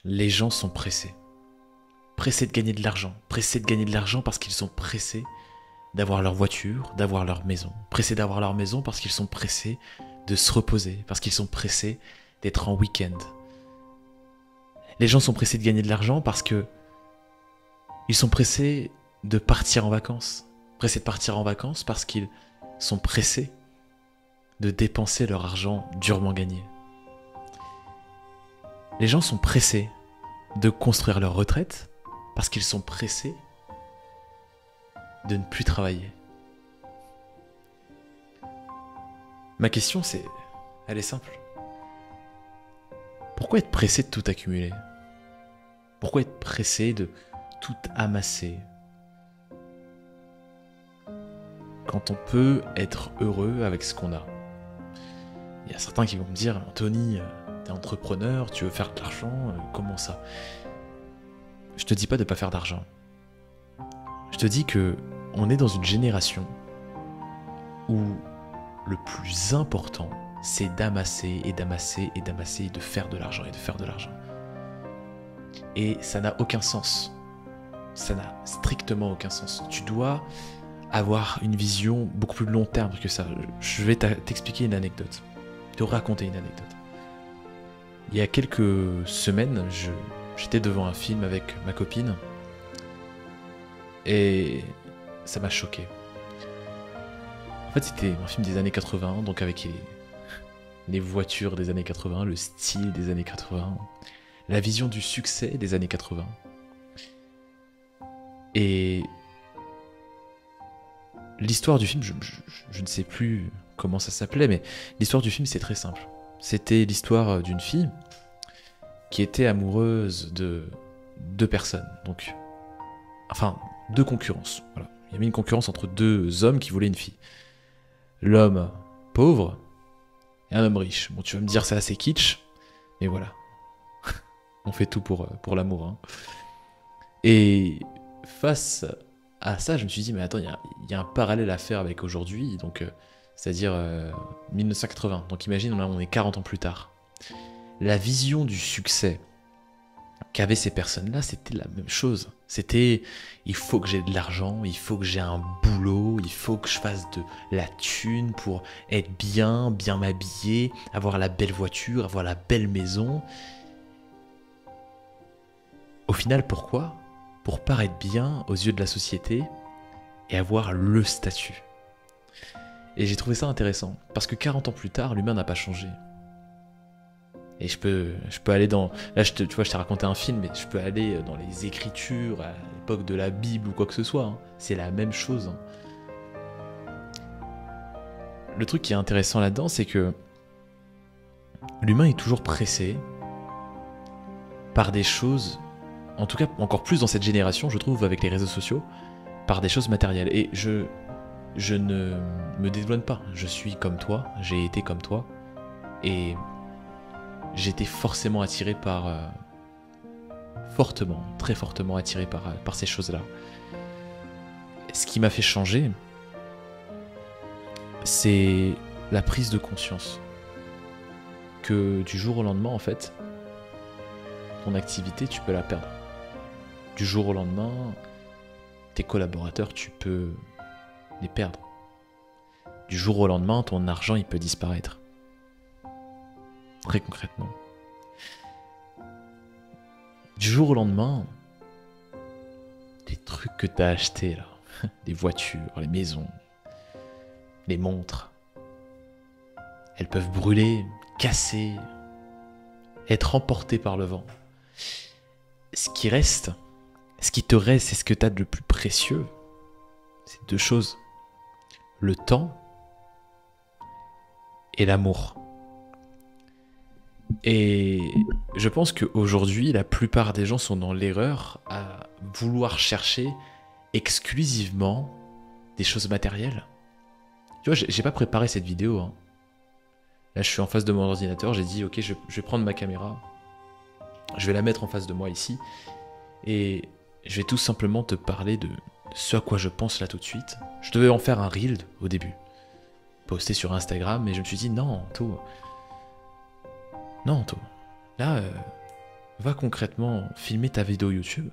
Les gens sont pressés. Pressés de gagner de l'argent. Pressés de gagner de l'argent parce qu'ils sont pressés d'avoir leur voiture, d'avoir leur maison. Pressés d'avoir leur maison parce qu'ils sont pressés de se reposer, parce qu'ils sont pressés d'être en week-end. Les gens sont pressés de gagner de l'argent parce que ils sont pressés de partir en vacances. Pressés de partir en vacances parce qu'ils sont pressés de dépenser leur argent durement gagné. Les gens sont pressés de construire leur retraite parce qu'ils sont pressés de ne plus travailler. Ma question elle est simple. Pourquoi être pressé de tout accumuler? Pourquoi être pressé de tout amasser? Quand on peut être heureux avec ce qu'on a. Il y a certains qui vont me dire, Anthony, t'es entrepreneur, tu veux faire de l'argent, comment ça? Je te dis pas de pas faire d'argent. Je te dis que on est dans une génération où le plus important, c'est d'amasser et d'amasser et d'amasser et de faire de l'argent et de faire de l'argent. Et ça n'a aucun sens. Ça n'a strictement aucun sens. Tu dois avoir une vision beaucoup plus long terme que ça. Je vais t'expliquer une anecdote. Te raconter une anecdote. Il y a quelques semaines, j'étais devant un film avec ma copine et ça m'a choqué. En fait, c'était un film des années 80, donc avec les voitures des années 80, le style des années 80, la vision du succès des années 80. Et l'histoire du film, je ne sais plus comment ça s'appelait, mais l'histoire du film, c'est très simple. C'était l'histoire d'une fille qui était amoureuse de deux personnes, donc, enfin, deux concurrences. Voilà. Il y avait une concurrence entre deux hommes qui voulaient une fille. L'homme pauvre et un homme riche. Bon, tu vas me dire, c'est assez kitsch, mais voilà. On fait tout pour l'amour. Hein. Et face à ça, je me suis dit, mais attends, il y a un parallèle à faire avec aujourd'hui, donc, c'est-à-dire 1980. Donc imagine, on est 40 ans plus tard. La vision du succès qu'avaient ces personnes-là, c'était la même chose. C'était, il faut que j'ai de l'argent, il faut que j'ai un boulot, il faut que je fasse de la thune pour être bien m'habiller, avoir la belle voiture, avoir la belle maison. Au final, pourquoi? Pour paraître bien aux yeux de la société et avoir le statut. Et j'ai trouvé ça intéressant, parce que 40 ans plus tard, l'humain n'a pas changé. Et je peux aller dans... Là, tu vois, je t'ai raconté un film, mais je peux aller dans les écritures, à l'époque de la Bible ou quoi que ce soit. Hein. C'est la même chose. Hein. Le truc qui est intéressant là-dedans, c'est que l'humain est toujours pressé par des choses, en tout cas encore plus dans cette génération, je trouve, avec les réseaux sociaux, par des choses matérielles. Et je ne me dédouane pas. Je suis comme toi, j'ai été comme toi, et j'étais forcément attiré par... très fortement attiré par ces choses-là. Ce qui m'a fait changer, c'est la prise de conscience que du jour au lendemain, en fait, ton activité, tu peux la perdre. Du jour au lendemain, tes collaborateurs, tu peux les perdre. Du jour au lendemain, ton argent, il peut disparaître. Très concrètement. Du jour au lendemain, les trucs que t'as achetés là, les voitures, les maisons, les montres, elles peuvent brûler, casser, être emportées par le vent. Ce qui reste, ce qui te reste, c'est ce que t'as de plus précieux. C'est deux choses. Le temps et l'amour. Et je pense qu'aujourd'hui, la plupart des gens sont dans l'erreur à vouloir chercher exclusivement des choses matérielles. Tu vois, j'ai pas préparé cette vidéo. Hein. Là, je suis en face de mon ordinateur, j'ai dit, ok, je vais prendre ma caméra, je vais la mettre en face de moi ici, et je vais tout simplement te parler de ce à quoi je pense là tout de suite. Je devais en faire un reel au début, poster sur Instagram, mais je me suis dit, non, Anto, là, va concrètement filmer ta vidéo YouTube.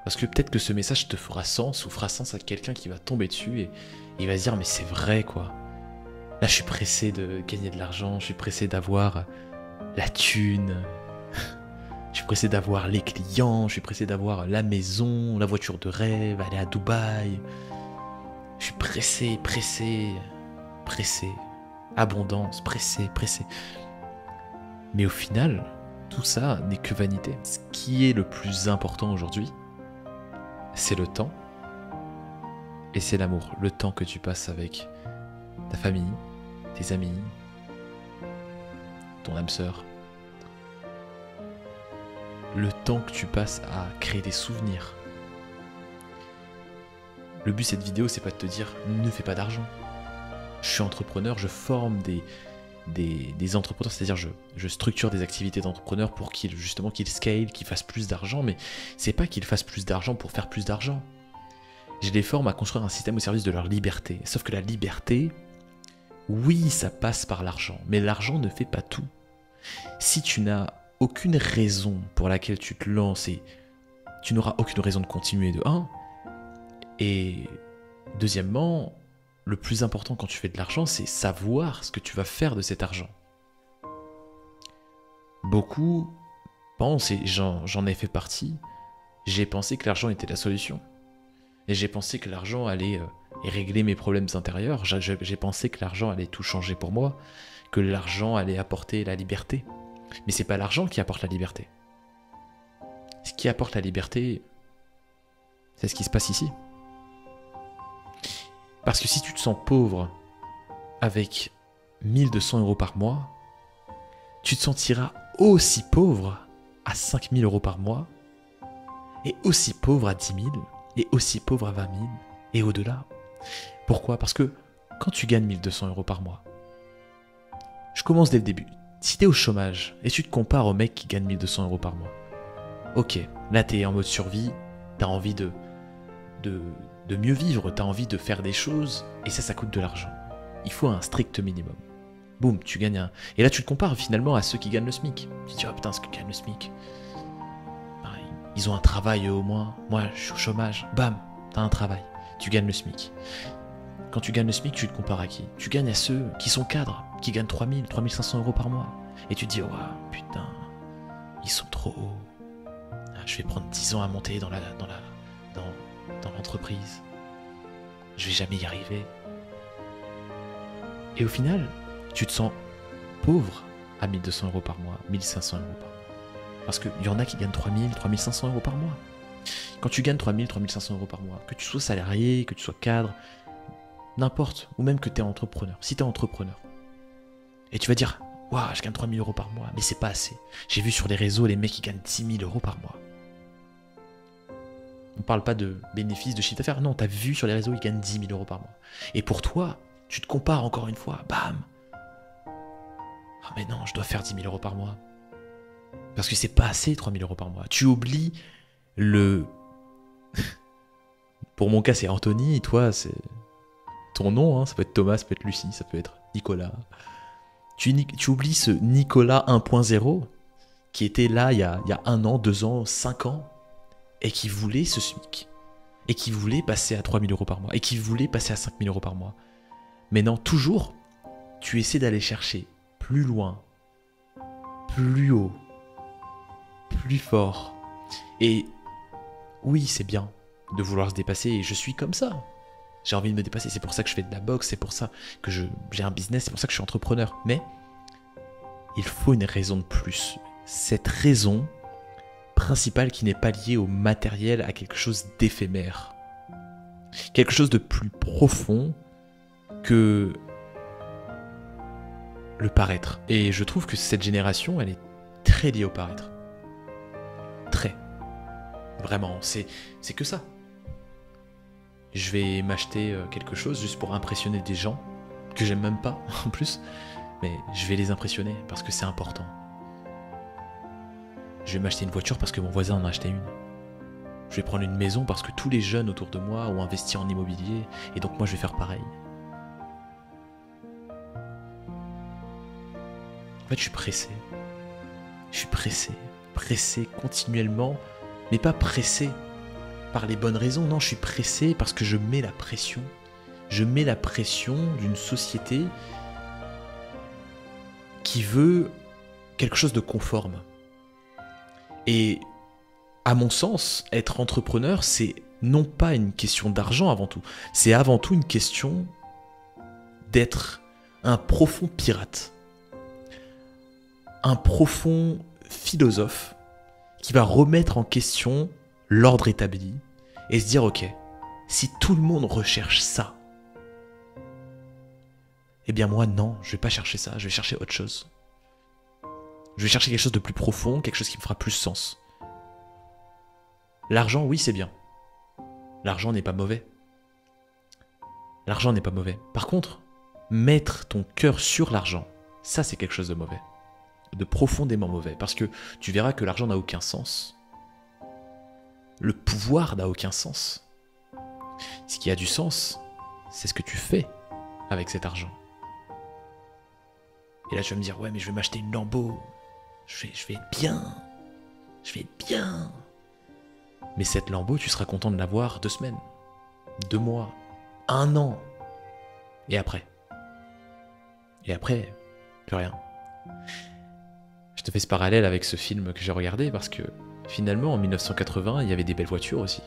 Parce que peut-être que ce message te fera sens ou fera sens à quelqu'un qui va tomber dessus et il va se dire mais c'est vrai quoi. Là je suis pressé de gagner de l'argent, je suis pressé d'avoir la thune, je suis pressé d'avoir les clients, je suis pressé d'avoir la maison, la voiture de rêve, aller à Dubaï. Je suis pressé, pressé, pressé, abondance, pressé, pressé. Mais au final, tout ça n'est que vanité. Ce qui est le plus important aujourd'hui, c'est le temps et c'est l'amour. Le temps que tu passes avec ta famille, tes amis, ton âme sœur. Le temps que tu passes à créer des souvenirs. Le but de cette vidéo, c'est pas de te dire ne fais pas d'argent. Je suis entrepreneur, je forme des entrepreneurs, c'est-à-dire je structure des activités d'entrepreneurs pour qu'ils scale, qu'ils fassent plus d'argent, mais c'est pas qu'ils fassent plus d'argent pour faire plus d'argent. Je les forme à construire un système au service de leur liberté. Sauf que la liberté, oui, ça passe par l'argent, mais l'argent ne fait pas tout. Si tu n'as aucune raison pour laquelle tu te lances et tu n'auras aucune raison de continuer de 1, et deuxièmement, le plus important quand tu fais de l'argent, c'est savoir ce que tu vas faire de cet argent. Beaucoup pensent, et j'en ai fait partie, j'ai pensé que l'argent était la solution. Et j'ai pensé que l'argent allait régler mes problèmes intérieurs. J'ai pensé que l'argent allait tout changer pour moi, que l'argent allait apporter la liberté. Mais c'est pas l'argent qui apporte la liberté. Ce qui apporte la liberté, c'est ce qui se passe ici. Parce que si tu te sens pauvre avec 1200 € par mois, tu te sentiras aussi pauvre à 5000 € par mois, et aussi pauvre à 10 000, et aussi pauvre à 20 000, et au-delà. Pourquoi? Parce que quand tu gagnes 1200 € par mois, je commence dès le début. Si tu es au chômage et tu te compares au mec qui gagne 1200 € par mois, ok, là tu es en mode survie, tu as envie de mieux vivre, tu as envie de faire des choses, et ça coûte de l'argent. Il faut un strict minimum. Boum, tu gagnes un... Et là tu te compares finalement à ceux qui gagnent le SMIC. Tu te dis, oh putain, ceux qui gagnent le SMIC, ils ont un travail au moins. Moi, je suis au chômage. Bam, t'as un travail. Tu gagnes le SMIC. Quand tu gagnes le SMIC, tu te compares à qui? Tu gagnes à ceux qui sont cadres, qui gagnent 3000, 3500 € par mois. Et tu te dis, oh putain, ils sont trop hauts. Je vais prendre 10 ans à monter dans l'entreprise. Je vais jamais y arriver. Et au final, tu te sens pauvre à 1200 € par mois, 1500 € par mois. Parce qu'il y en a qui gagnent 3000, 3500 € par mois. Quand tu gagnes 3000, 3500 € par mois, que tu sois salarié, que tu sois cadre, n'importe, ou même que tu es entrepreneur, si tu es entrepreneur, et tu vas dire, waouh, je gagne 3000 € par mois, mais c'est pas assez. J'ai vu sur les réseaux les mecs qui gagnent 10 000 € par mois. On parle pas de bénéfices, de chiffre d'affaires, non, tu as vu sur les réseaux, ils gagnent 10 000 € par mois. Et pour toi, tu te compares encore une fois, bam. Ah mais non, je dois faire 10 000 € par mois. Parce que c'est pas assez 3 000 € par mois. Tu oublies le... Pour mon cas, c'est Anthony, et toi, c'est ton nom, hein. Ça peut être Thomas, ça peut être Lucie, ça peut être Nicolas. Tu oublies ce Nicolas 1.0 qui était là il y a 1 an, 2 ans, 5 ans, et qui voulait ce SMIC, et qui voulait passer à 3 000 € par mois, et qui voulait passer à 5 000 € par mois. Mais non, toujours, tu essaies d'aller chercher plus loin, plus haut, plus fort. Et oui, c'est bien de vouloir se dépasser, et je suis comme ça. J'ai envie de me dépasser, c'est pour ça que je fais de la boxe, c'est pour ça que j'ai un business, c'est pour ça que je suis entrepreneur. Mais il faut une raison de plus. Cette raison principale qui n'est pas liée au matériel, à quelque chose d'éphémère. Quelque chose de plus profond que le paraître. Et je trouve que cette génération, elle est très liée au paraître. Très. Vraiment, c'est que ça. Je vais m'acheter quelque chose juste pour impressionner des gens que j'aime même pas en plus, mais je vais les impressionner parce que c'est important. Je vais m'acheter une voiture parce que mon voisin en a acheté une. Je vais prendre une maison parce que tous les jeunes autour de moi ont investi en immobilier et donc moi je vais faire pareil. En fait, je suis pressé. Je suis pressé, pressé continuellement, mais pas pressé par les bonnes raisons. Non, je suis pressé parce que je mets la pression. Je mets la pression d'une société qui veut quelque chose de conforme. Et à mon sens, être entrepreneur, c'est non pas une question d'argent avant tout, c'est avant tout une question d'être un profond pirate, un profond philosophe qui va remettre en question l'ordre établi et se dire ok, si tout le monde recherche ça, eh bien moi non, je vais pas chercher ça, je vais chercher autre chose. Je vais chercher quelque chose de plus profond, quelque chose qui me fera plus sens. L'argent, oui, c'est bien. L'argent n'est pas mauvais. L'argent n'est pas mauvais. Par contre, mettre ton cœur sur l'argent, ça c'est quelque chose de mauvais. De profondément mauvais. Parce que tu verras que l'argent n'a aucun sens. Le pouvoir n'a aucun sens. Ce qui a du sens, c'est ce que tu fais avec cet argent. Et là tu vas me dire, ouais mais je vais m'acheter une Lambo. Je vais être bien. Je vais être bien. Mais cette Lambo, tu seras content de l'avoir 2 semaines, 2 mois, 1 an. Et après, plus rien. Je te fais ce parallèle avec ce film que j'ai regardé parce que finalement, en 1980, il y avait des belles voitures aussi.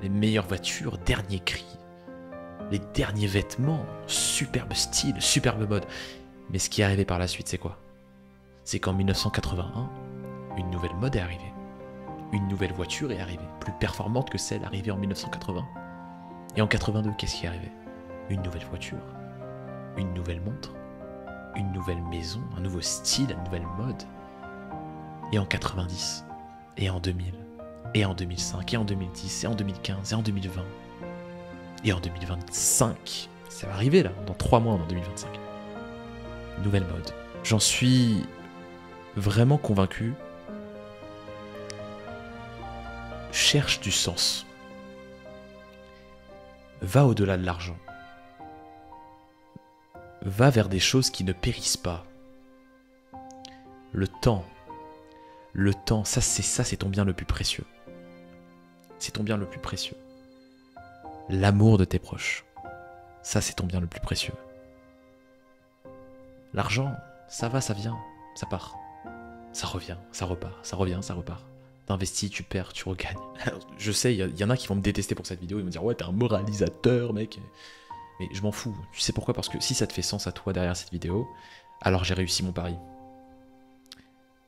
Les meilleures voitures, dernier cri. Les derniers vêtements, superbe style, superbe mode. Mais ce qui est arrivé par la suite, c'est quoi? C'est qu'en 1981, une nouvelle mode est arrivée. Une nouvelle voiture est arrivée, plus performante que celle arrivée en 1980. Et en 82, qu'est-ce qui est arrivé? Une nouvelle voiture, une nouvelle montre, une nouvelle maison, un nouveau style, une nouvelle mode. Et en 90, et en 2000, et en 2005, et en 2010, et en 2015, et en 2020, et en 2025. Ça va arriver là, dans 3 mois, en 2025. Nouvelle mode. J'en suis vraiment convaincu. Cherche du sens. Va au-delà de l'argent. Va vers des choses qui ne périssent pas. Le temps, ça c'est ton bien le plus précieux. C'est ton bien le plus précieux. L'amour de tes proches, ça c'est ton bien le plus précieux. L'argent, ça va, ça vient, ça part. Ça revient, ça repart, ça revient, ça repart. T'investis, tu perds, tu regagnes. Alors, je sais, il y en a qui vont me détester pour cette vidéo, ils vont me dire « Ouais, t'es un moralisateur, mec !» Mais je m'en fous. Tu sais pourquoi? Parce que si ça te fait sens à toi derrière cette vidéo, alors j'ai réussi mon pari.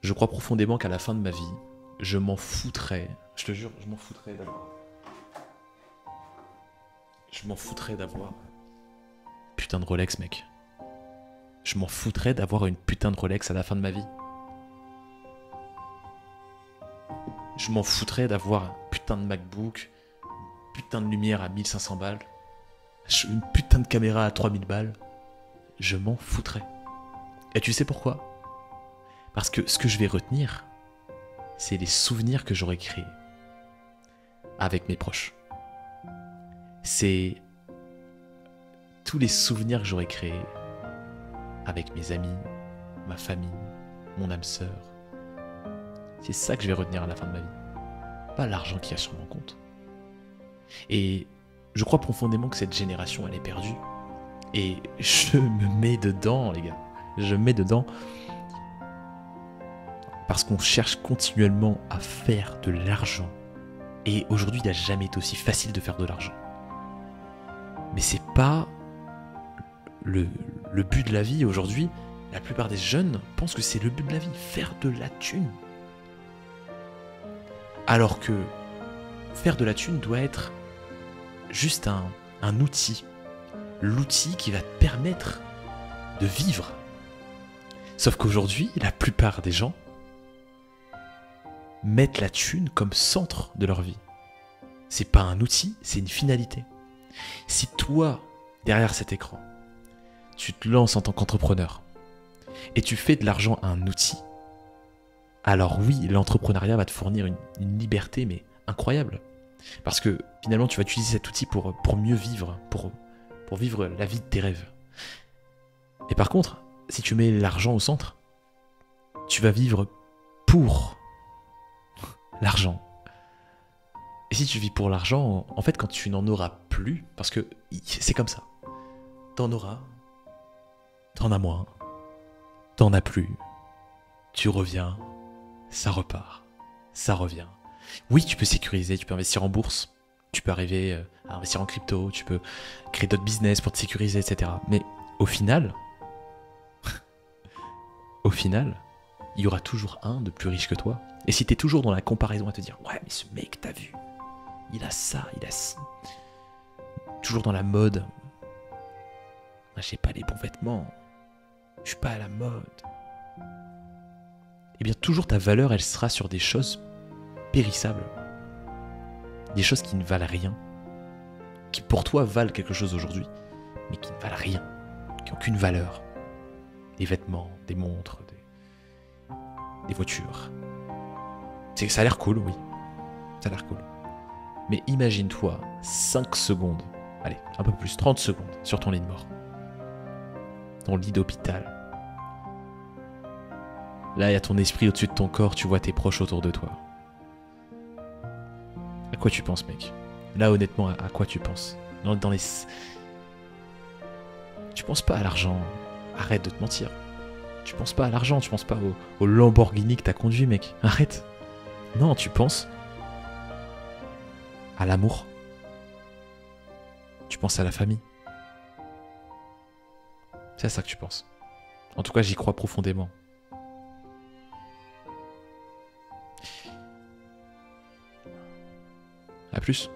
Je crois profondément qu'à la fin de ma vie, je m'en foutrais, je te jure, je m'en foutrais d'avoir... Putain de Rolex, mec. Je m'en foutrais d'avoir une putain de Rolex à la fin de ma vie. Je m'en foutrais d'avoir un putain de MacBook, une putain de lumière à 1500 balles, une putain de caméra à 3000 balles. Je m'en foutrais. Et tu sais pourquoi? Parce que ce que je vais retenir, c'est les souvenirs que j'aurais créés avec mes proches. C'est tous les souvenirs que j'aurais créés avec mes amis, ma famille, mon âme sœur. C'est ça que je vais retenir à la fin de ma vie. Pas l'argent qu'il y a sur mon compte. Et je crois profondément que cette génération, elle est perdue. Et je me mets dedans, les gars. Je me mets dedans. Parce qu'on cherche continuellement à faire de l'argent. Et aujourd'hui, il n'a jamais été aussi facile de faire de l'argent. Mais c'est pas le but de la vie aujourd'hui. La plupart des jeunes pensent que c'est le but de la vie, faire de la thune. Alors que faire de la thune doit être juste un outil. L'outil qui va te permettre de vivre. Sauf qu'aujourd'hui, la plupart des gens mettent la thune comme centre de leur vie. C'est pas un outil, c'est une finalité. Si toi, derrière cet écran, tu te lances en tant qu'entrepreneur et tu fais de l'argent un outil, alors oui, l'entrepreneuriat va te fournir une liberté, mais incroyable. Parce que finalement, tu vas utiliser cet outil pour mieux vivre, pour vivre la vie de tes rêves. Et par contre, si tu mets l'argent au centre, tu vas vivre pour l'argent. Et si tu vis pour l'argent, en fait, quand tu n'en auras plus, parce que c'est comme ça, t'en auras, t'en as moins, t'en as plus, tu reviens, ça repart, ça revient. Oui, tu peux sécuriser, tu peux investir en bourse, tu peux arriver à investir en crypto, tu peux créer d'autres business pour te sécuriser, etc. Mais au final, il y aura toujours un de plus riche que toi. Et si t'es toujours dans la comparaison à te dire « Ouais, mais ce mec, t'as vu, il a ça, il a ci. » Toujours dans la mode. « J'ai pas les bons vêtements. Je suis pas à la mode. » Eh bien, toujours ta valeur, elle sera sur des choses périssables. Des choses qui ne valent rien. Qui pour toi valent quelque chose aujourd'hui, mais qui ne valent rien. Qui n'ont aucune valeur. Des vêtements, des montres, des voitures. Ça a l'air cool, oui. Ça a l'air cool. Mais imagine-toi 5 secondes, allez, un peu plus, 30 secondes sur ton lit de mort. Ton lit d'hôpital. Là, il y a ton esprit au-dessus de ton corps, tu vois tes proches autour de toi. À quoi tu penses, mec? Là, honnêtement, à quoi tu penses? Dans les... Tu penses pas à l'argent. Arrête de te mentir. Tu penses pas à l'argent, tu penses pas au Lamborghini que t'as conduit, mec. Arrête. Non, tu penses à l'amour. Tu penses à la famille. C'est à ça que tu penses. En tout cas, j'y crois profondément. À plus.